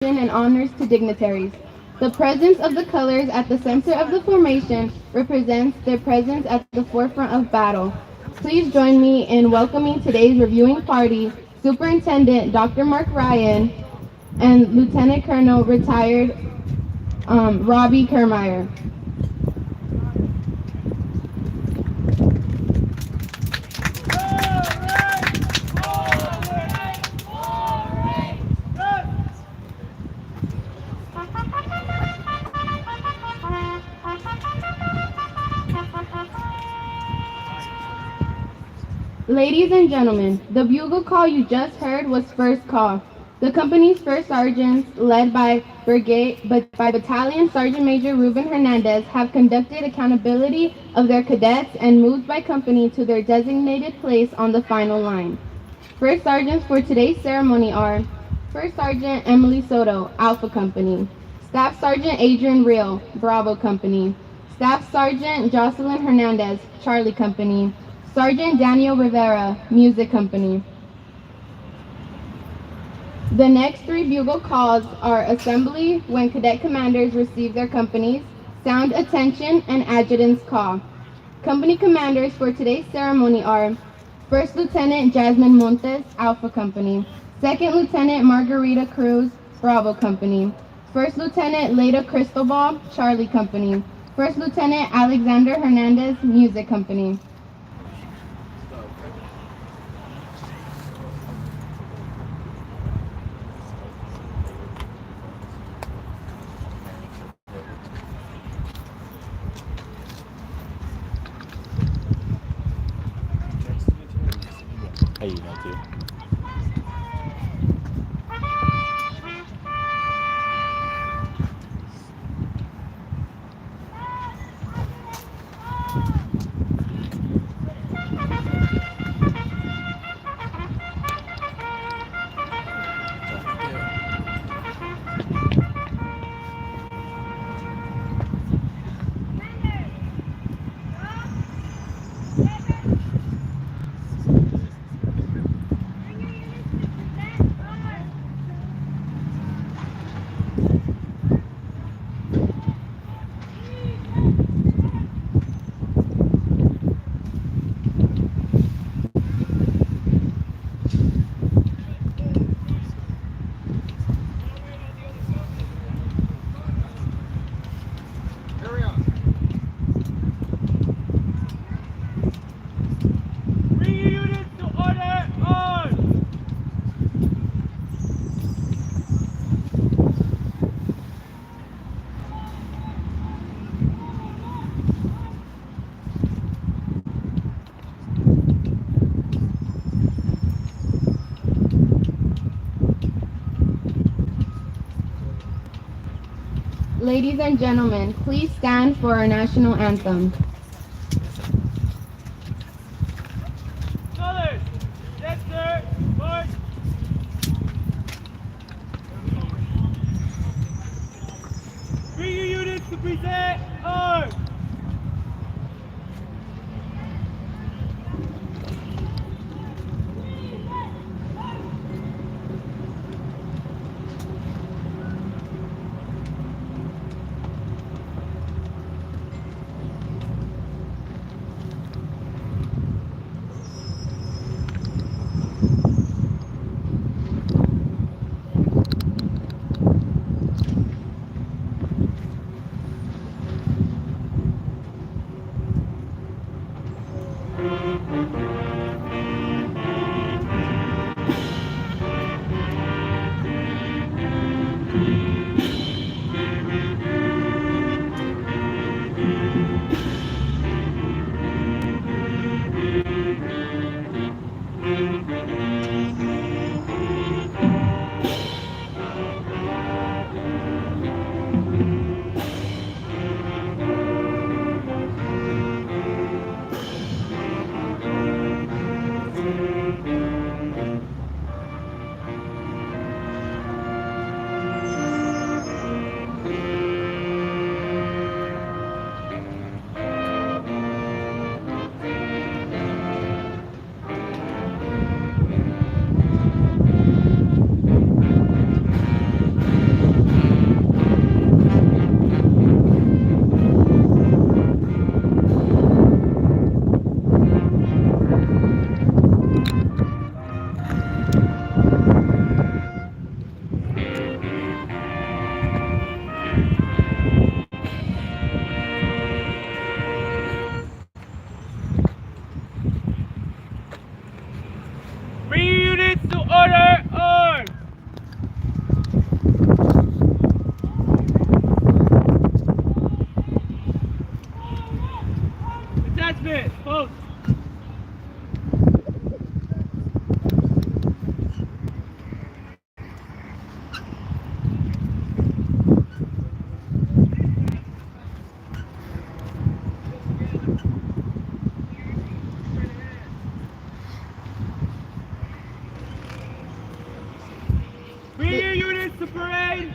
and honors to dignitaries. The presence of the colors at the center of the formation represents their presence at the forefront of battle. Please join me in welcoming today's reviewing party, Superintendent Dr. Mark Ryan and Lieutenant Colonel retired Robbie Kermeyer. Ladies and gentlemen, the bugle call you just heard was first call. The company's first sergeants, led by Battalion Sergeant Major Ruben Hernandez, have conducted accountability of their cadets and moved by company to their designated place on the final line. First sergeants for today's ceremony are First Sergeant Emily Soto, Alpha Company; Staff Sergeant Adrian Real, Bravo Company; Staff Sergeant Jocelyn Hernandez, Charlie Company; Sergeant Daniel Rivera, Music Company. The next three bugle calls are assembly when cadet commanders receive their companies, sound attention, and adjutant's call. Company commanders for today's ceremony are First Lieutenant Jasmine Montes, Alpha Company; Second Lieutenant Margarita Cruz, Bravo Company; First Lieutenant Leda Cristobal, Charlie Company; First Lieutenant Alexander Hernandez, Music Company. Hey, you know, too. Ladies and gentlemen, please stand for our national anthem. Colors! Yes, sir! March! Bring your units to present arms!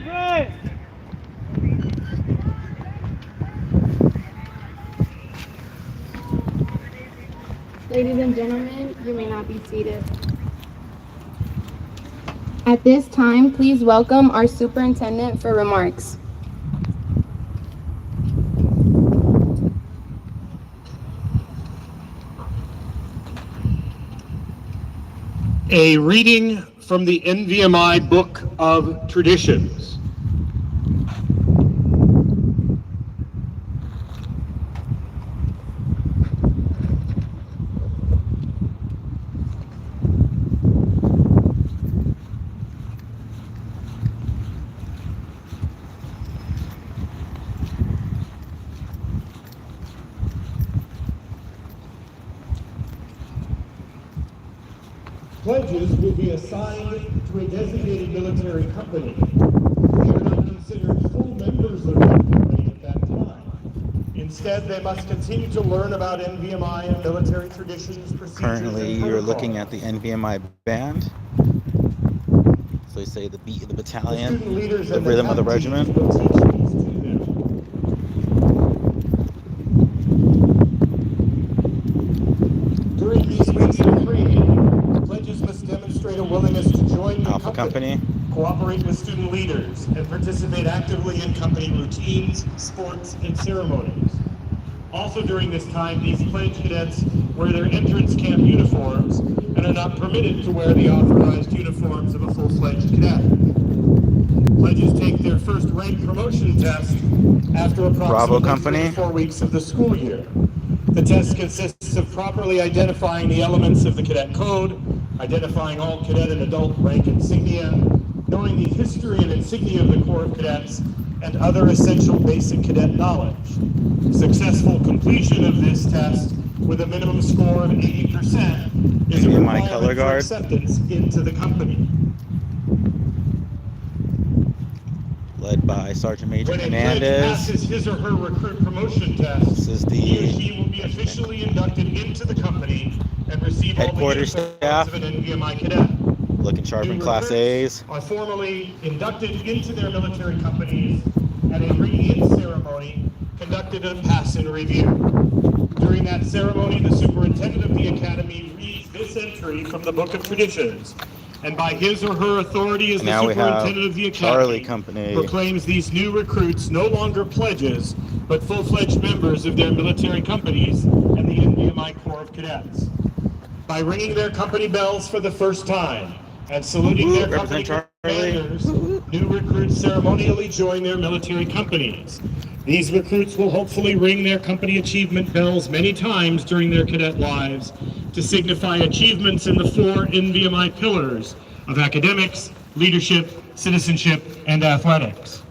Right. Ladies and gentlemen, you may not be seated. At this time, please welcome our superintendent for remarks. A reading from the NVMI Book of Traditions. Pledges will be assigned to a designated military company. They are not considered full members of that company at that time. Instead, they must continue to learn about NVMI and military traditions, procedures, Currently, and you're protocols. looking at the NVMI band. So they say the beat of the battalion, Student leaders the and rhythm of the TAC teams regiment. will teach these to them. During these weeks of training, pledges must demonstrate a willingness to join the Alpha Company. cooperate with student leaders, and participate actively in company routines, sports, and ceremonies. Also during this time, these pledge cadets wear their entrance camp uniforms and are not permitted to wear the authorized uniforms of a full-fledged cadet. Pledges take their first rank promotion test after Bravo approximately Company. 3 to 4 weeks of the school year. The test consists of properly identifying the elements of the cadet code, identifying all cadet and adult rank insignia, knowing the history and insignia of the Corps of Cadets, and other essential basic cadet knowledge. Successful completion of this test with a minimum score of 80% is a NVMI requirement color for guard. acceptance into the company. Led by Sergeant Major When a pledge Hernandez. passes his or her recruit promotion test, This is he or the she will be officially inducted into the company and receive all the headquarters uniforms staff. of an NVMI cadet. Looking sharp in New Class recruits A's. are formally inducted into their military companies at a ringing-in ceremony conducted at a pass-in review. During that ceremony, the superintendent of the academy reads this entry from the Book of Traditions, and by his or her authority as the Now we have superintendent of the Charlie academy, Company. proclaims these new recruits no longer pledges, but full-fledged members of their military companies and the NVMI Corps of Cadets. By ringing their company bells for the first time and saluting their company Represent Charlie. commanders, new recruits ceremonially join their military companies. These recruits will hopefully ring their company achievement bells many times during their cadet lives to signify achievements in the 4 NVMI pillars of academics, leadership, citizenship, and athletics.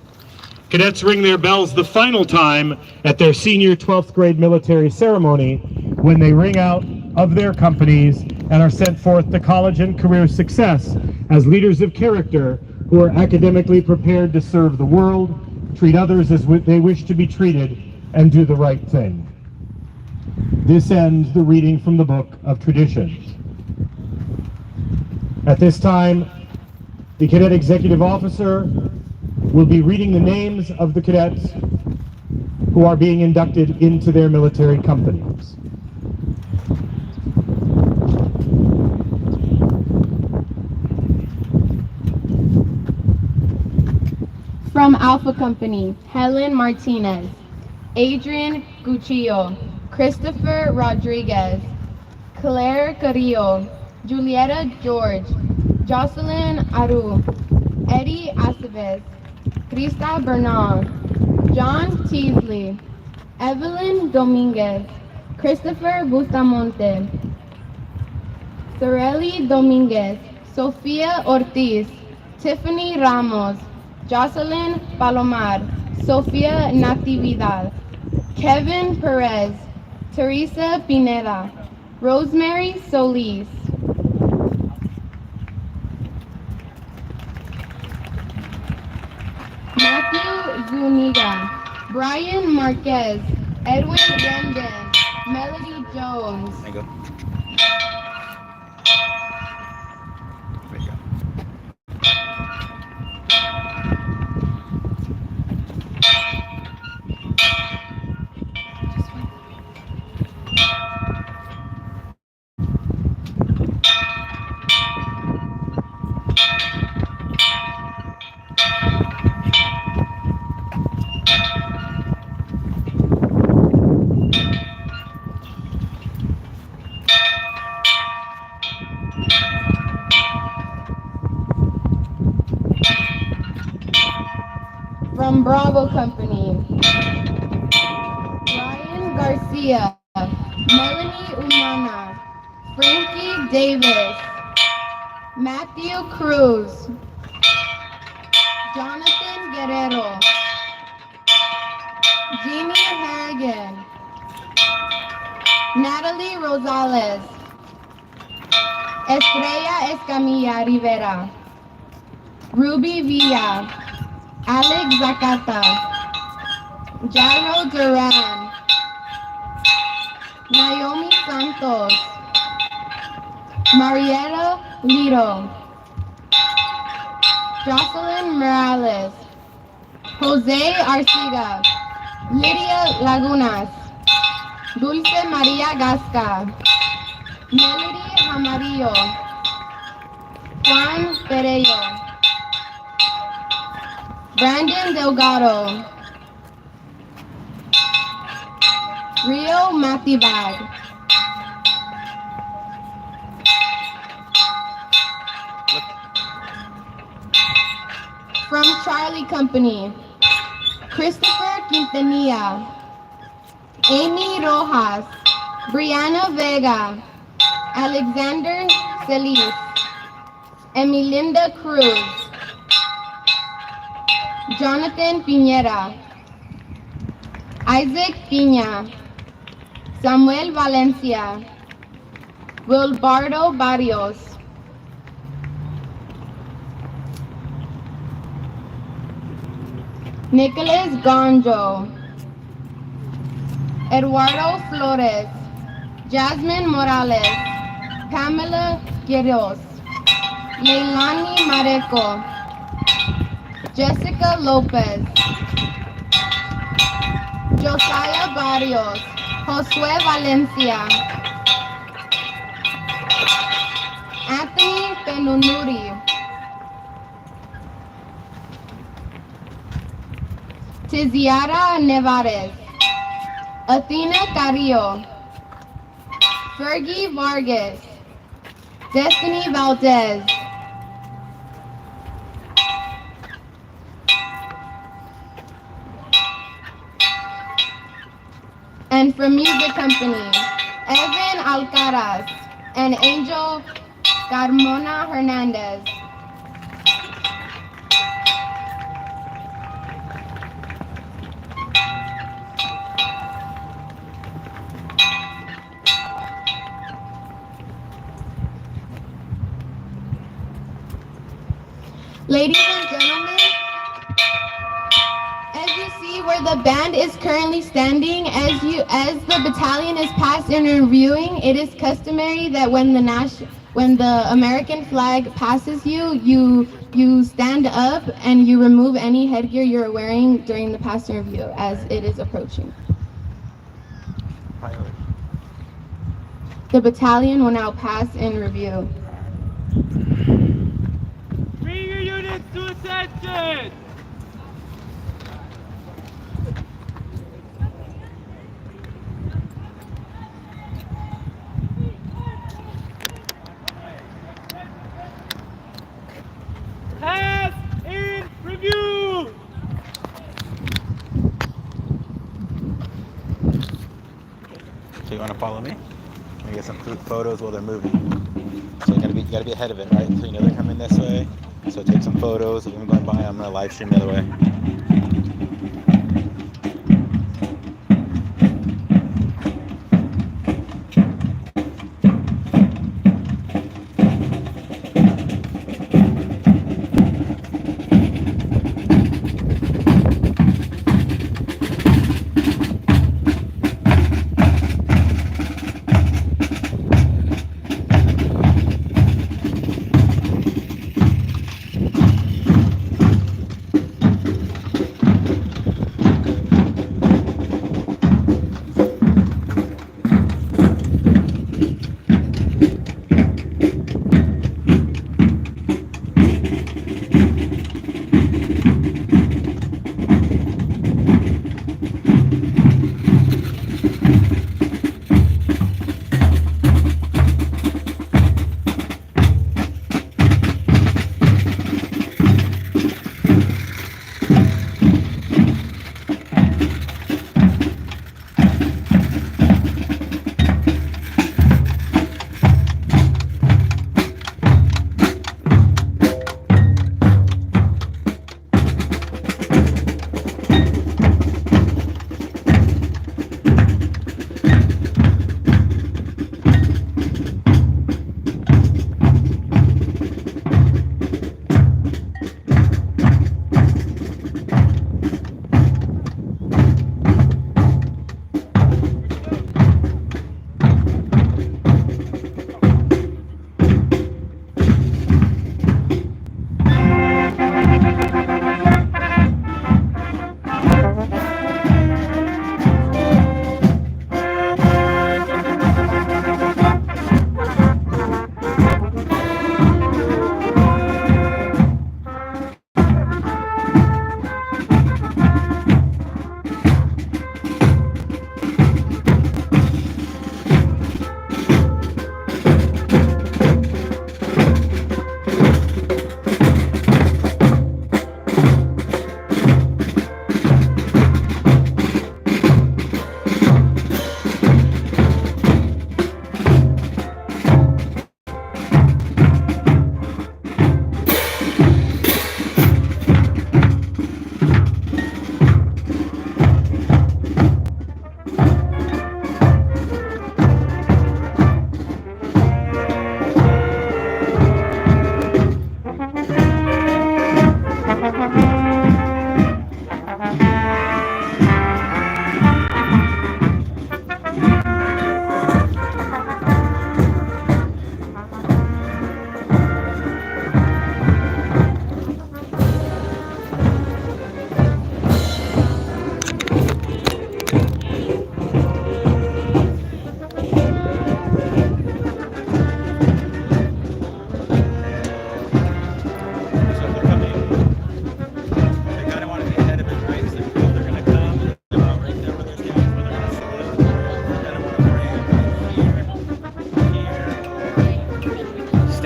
Cadets ring their bells the final time at their senior 12th grade military ceremony when they ring out of their companies and are sent forth to college and career success as leaders of character who are academically prepared to serve the world, treat others as they wish to be treated, and do the right thing. This ends the reading from the Book of Traditions. At this time, the Cadet Executive Officer will be reading the names of the cadets who are being inducted into their military companies. From Alpha Company, Helen Martinez, Adrian Guccio, Christopher Rodriguez, Claire Carrillo, Julieta George, Jocelyn Aru, Eddie Aceves, Krista Bernal, John Teasley, Evelyn Dominguez, Christopher Bustamonte, Sorelli Dominguez, Sofia Ortiz, Tiffany Ramos, Jocelyn Palomar, Sofia Natividad, Kevin Perez, Teresa Pineda, Rosemary Solis, Matthew Zuniga, Brian Marquez, Edwin Rendon, Melody Jones, There you go. There you go. From Bravo Company, Ryan Garcia, Melanie Umana, Frankie Davis, Matthew Cruz, Jonathan Guerrero, Jeannie Harrigan, Natalie Rosales, Estrella Escamilla Rivera, Ruby Villa, Alex Zacata, Jairo Duran, Naomi Santos, Mariela Lito, Jocelyn Morales, Jose Arcega, Lydia Lagunas, Dulce Maria Gasca, Melody Amarillo, Juan Perello, Brandon Delgado, Rio Matibag, from Charlie Company, Christopher Quintanilla, Amy Rojas, Brianna Vega, Alexander Celis, Emilinda Cruz, Jonathan Piñera, Isaac Piña, Samuel Valencia, Wilbardo Barrios, Nicholas Gonjo, Eduardo Flores, Jasmine Morales, Pamela Quiroz, Leilani Mareco, Jessica Lopez, Josiah Barrios, Josue Valencia, Anthony Penunuri, Tiziara Nevares, Athena Carrillo, Fergie Vargas, Destiny Valdez, and from Music Company, Evan Alcaraz and Angel Carmona Hernandez. Ladies and gentlemen, as you see where the band is currently standing, as the battalion is passed and reviewing, it is customary that when the American flag passes you stand up and you remove any headgear you're wearing during the pass and review as it is approaching. The battalion will now pass and review. Bring your units to attention! Pass in review! So you want to follow me? Let me get some photos while they're moving. So you gotta be ahead of it, right? So you know they're coming this way. So take some photos. If I'm going by, I'm gonna live stream the other way.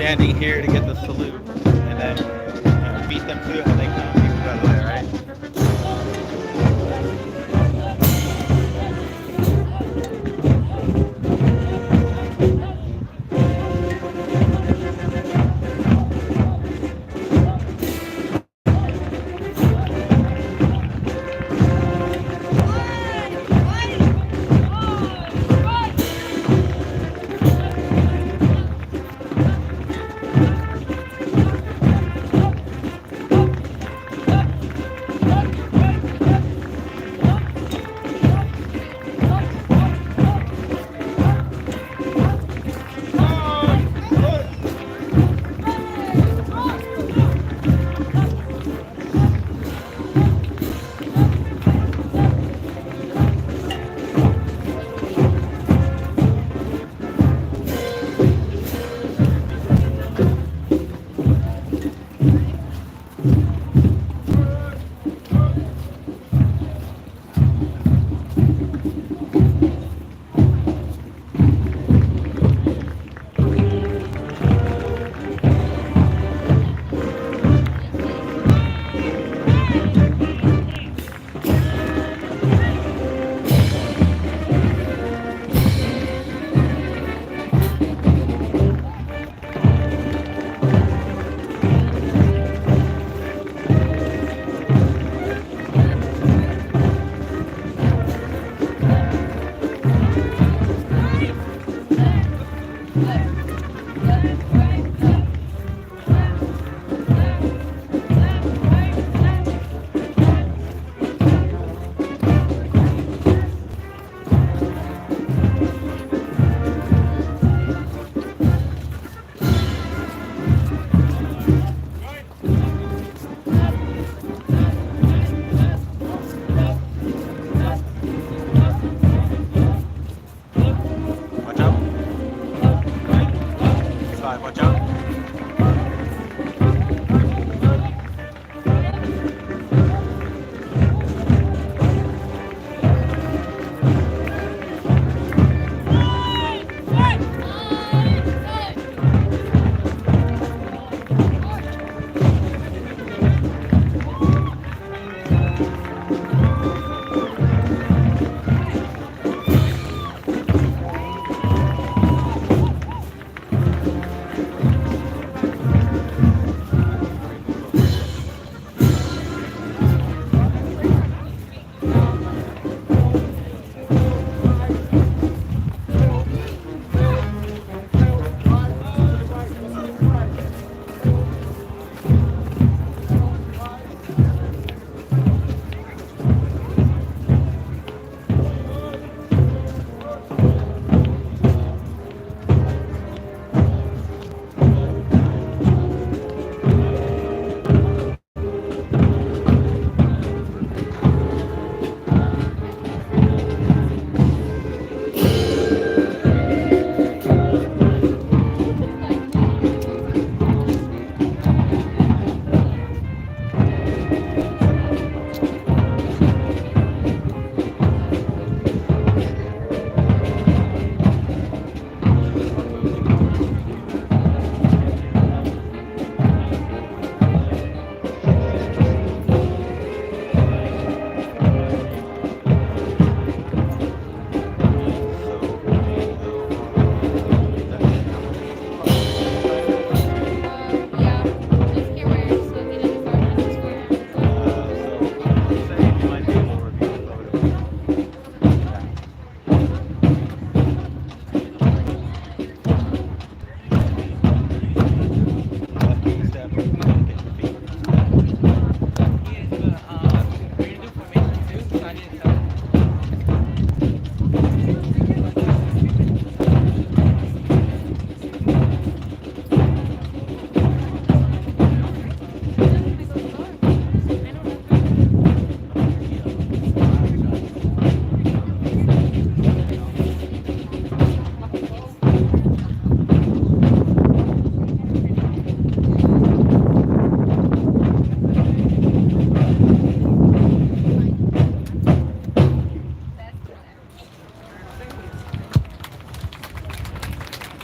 standing here to get the salute, and then beat them to it when they come. You can go out there, right?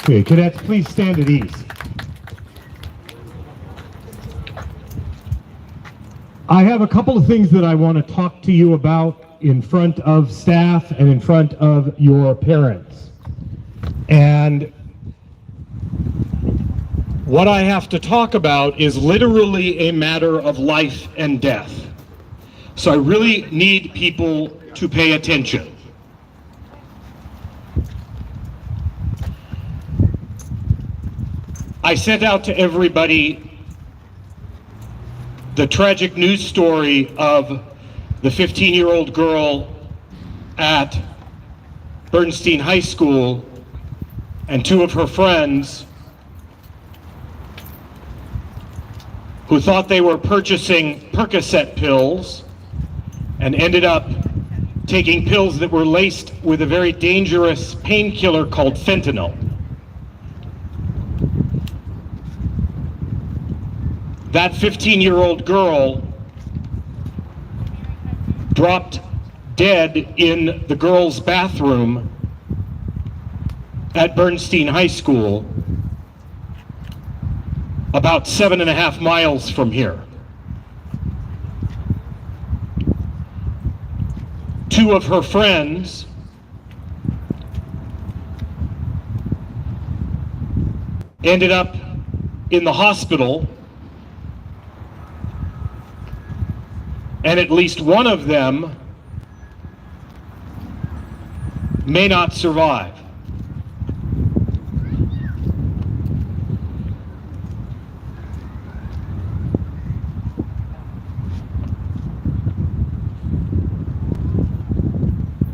Okay, cadets, please stand at ease. have a couple of things that I want to talk to you about in front of staff and in front of your parents. And what I have to talk about is literally a matter of life and death. So I really need people to pay attention. I sent out to everybody the tragic news story of the 15-year-old girl at Bernstein High School and two of her friends who thought they were purchasing Percocet pills and ended up taking pills that were laced with a very dangerous painkiller called fentanyl. That 15-year-old girl dropped dead in the girls' bathroom at Bernstein High School, about 7.5 miles from here. Two of her friends ended up in the hospital, and at least one of them may not survive.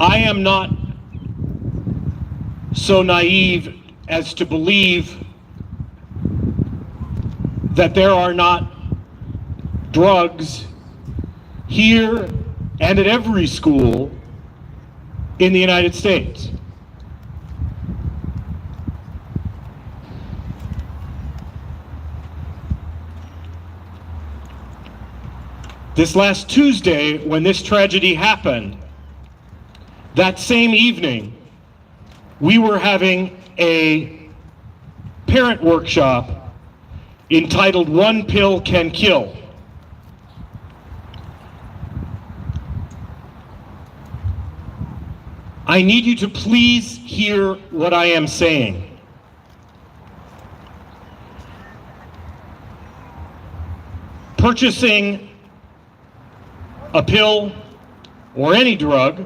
I am not so naive as to believe that there are not drugs here and at every school in the United States. This last Tuesday, when this tragedy happened, that same evening, we were having a parent workshop entitled "One Pill Can Kill." I need you to please hear what I am saying. Purchasing a pill or any drug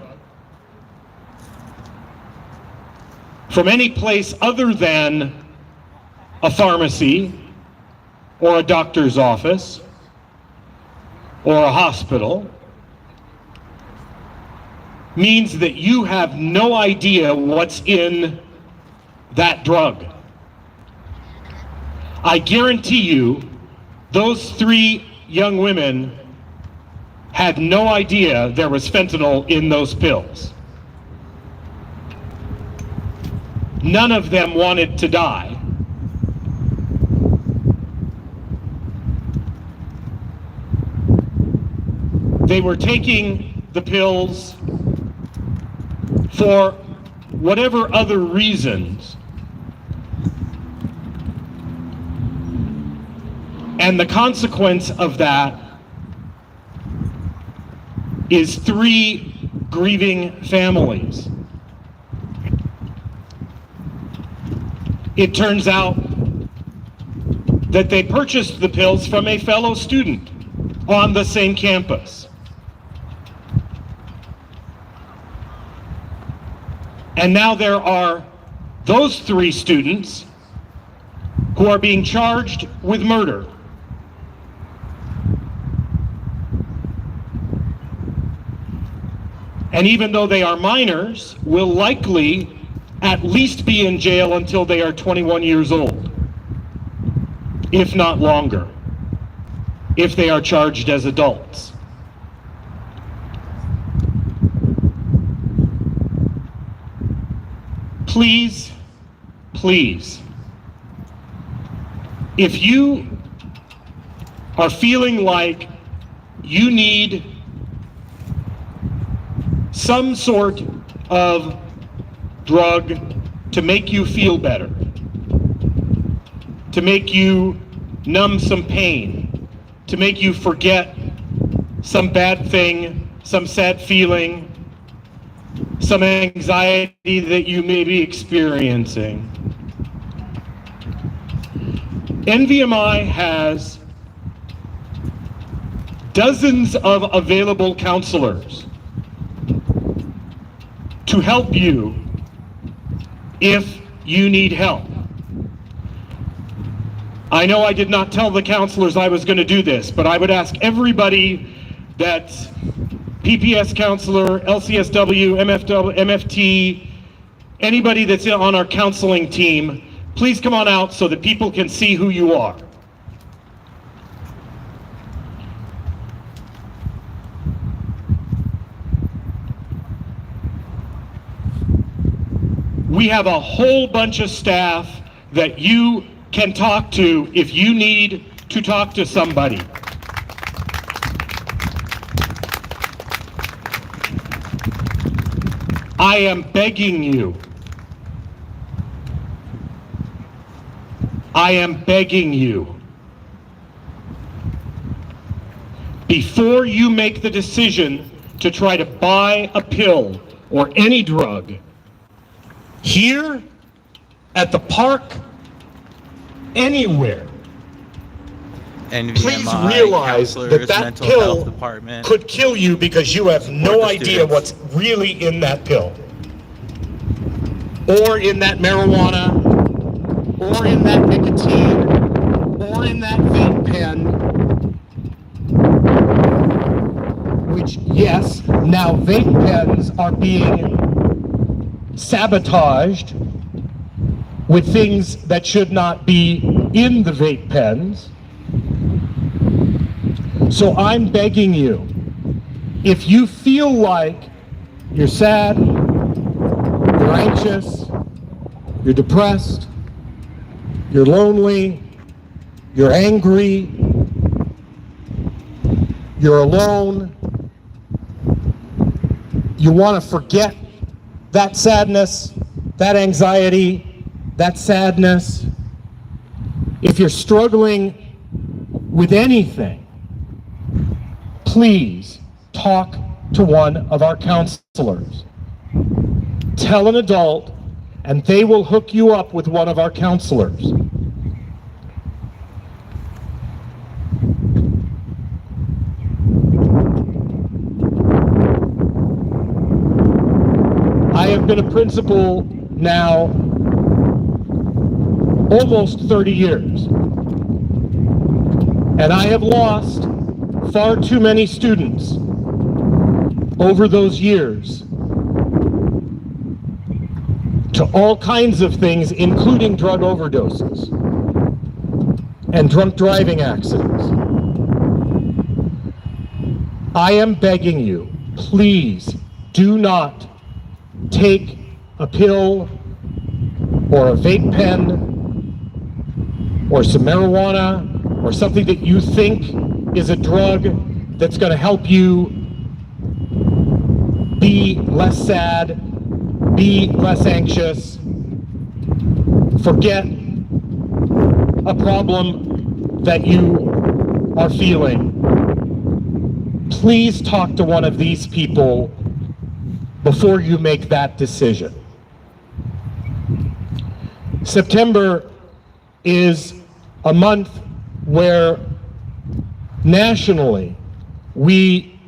from any place other than a pharmacy or a doctor's office or a hospital means that you have no idea what's in that drug. I guarantee you, those three young women had no idea there was fentanyl in those pills. None of them wanted to die. They were taking the pills for whatever other reasons. And the consequence of that is 3 grieving families. It turns out that they purchased the pills from a fellow student on the same campus. And now there are those 3 students who are being charged with murder. And even though they are minors, will likely at least be in jail until they are 21 years old, if not longer, if they are charged as adults. Please, please, if you are feeling like you need some sort of drug to make you feel better, to make you numb some pain, to make you forget some bad thing, some sad feeling, some anxiety that you may be experiencing. NVMI has dozens of available counselors to help you if you need help. I know I did not tell the counselors I was going to do this, but I would ask everybody that's PPS counselor, LCSW, MFT, anybody that's on our counseling team, please come on out so that people can see who you are. We have a whole bunch of staff that you can talk to if you need to talk to somebody. I am begging you. I am begging you. Before you make the decision to try to buy a pill or any drug, here, at the park, anywhere, NVMI, please realize that that mental health pill department. could kill you because you have no the idea students. what's really in that pill, or in that marijuana, or in that nicotine, or in that vape pen. Which, yes, now vape pens are being sabotaged with things that should not be in the vape pens. So I'm begging you, if you feel like you're sad, you're anxious, you're depressed, you're lonely, you're angry, you're alone, you want to forget that sadness, that anxiety, that sadness, if you're struggling with anything, please talk to one of our counselors. Tell an adult, and they will hook you up with one of our counselors. I have been a principal now almost 30 years, and I have lost far too many students over those years to all kinds of things, including drug overdoses and drunk driving accidents. I am begging you, please do not take a pill or a vape pen or some marijuana or something that you think is a drug that's going to help you be less sad, be less anxious, forget a problem that you are feeling. Please talk to one of these people before you make that decision. September is a month where nationally we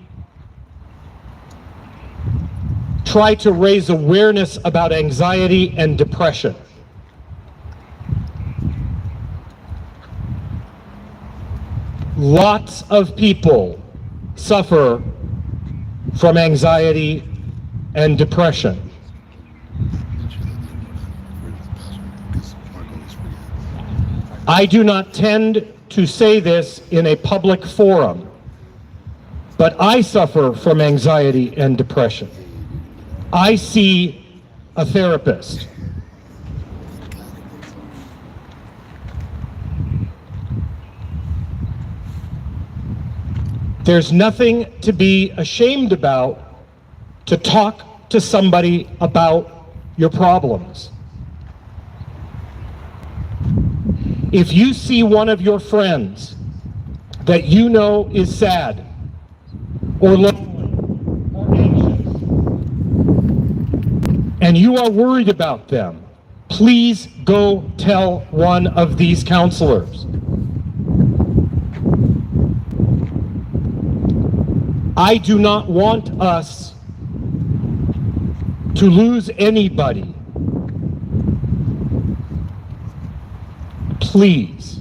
try to raise awareness about anxiety and depression. Lots of people suffer from anxiety and depression. I do not tend to say this in a public forum, but I suffer from anxiety and depression. I see a therapist. There's nothing to be ashamed about to talk to somebody about your problems. If you see one of your friends that you know is sad, or lonely or anxious, and you are worried about them, please go tell one of these counselors. I do not want us to lose anybody. Please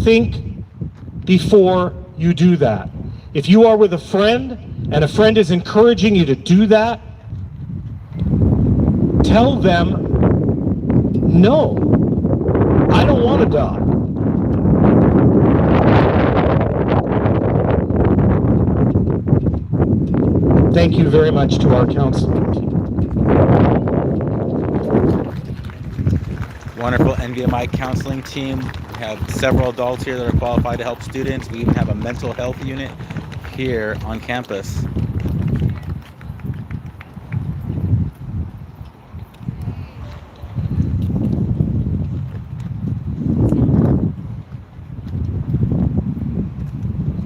think before you do that. If you are with a friend and a friend is encouraging you to do that, tell them, no, I don't want to die. Thank you very much to our counseling team. Wonderful NVMI counseling team. We have several adults here that are qualified to help students. We even have a mental health unit here on campus.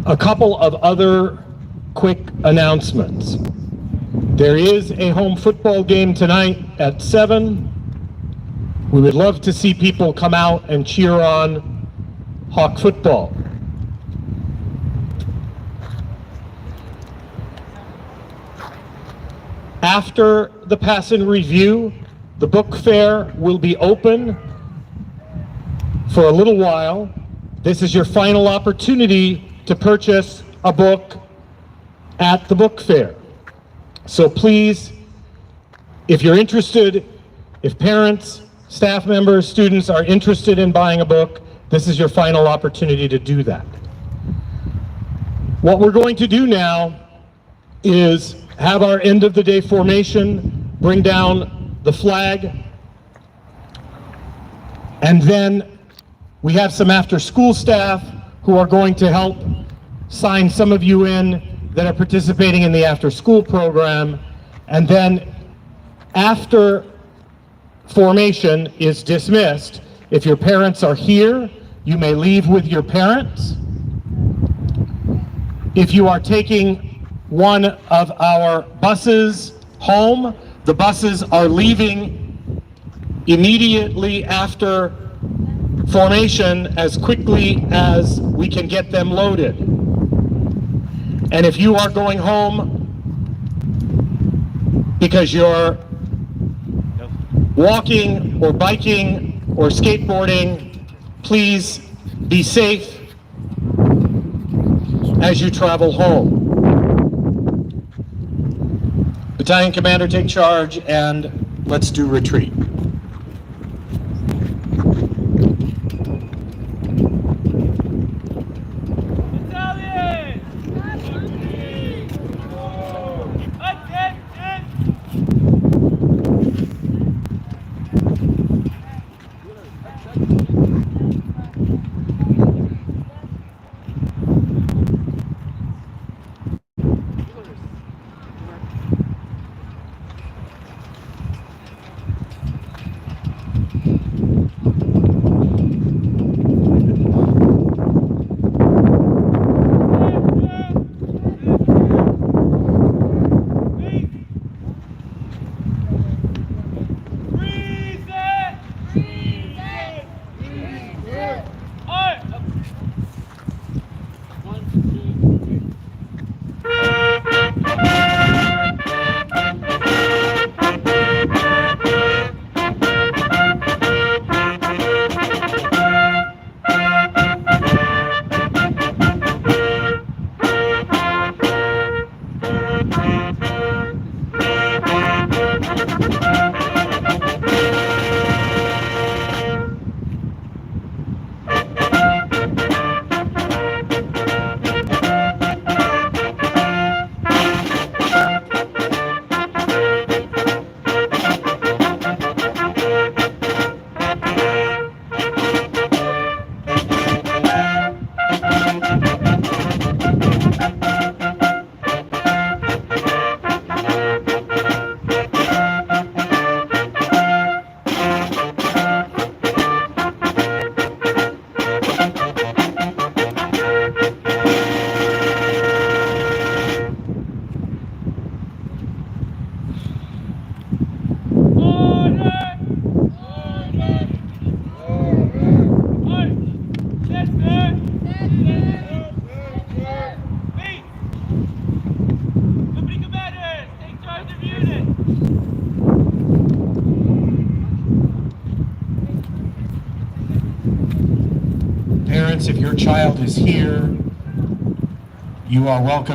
A couple of other quick announcements. There is a home football game tonight at 7. We would love to see people come out and cheer on Hawk football. After the pass and review, the book fair will be open for a little while. This is your final opportunity to purchase a book at the book fair. So please, if you're interested, if parents, staff members, students are interested in buying a book, this is your final opportunity to do that. What we're going to do now is have our end of the day formation, bring down the flag, and then we have some after school staff who are going to help sign some of you in that are participating in the after school program. And then after formation is dismissed, if your parents are here, you may leave with your parents. If you are taking one of our buses home, the buses are leaving immediately after formation as quickly as we can get them loaded. And if you are going home because you're walking or biking or skateboarding, please be safe as you travel home. Battalion Commander, take charge and let's do retreat. Battalion! Attention! parents, if your child is here, you are welcome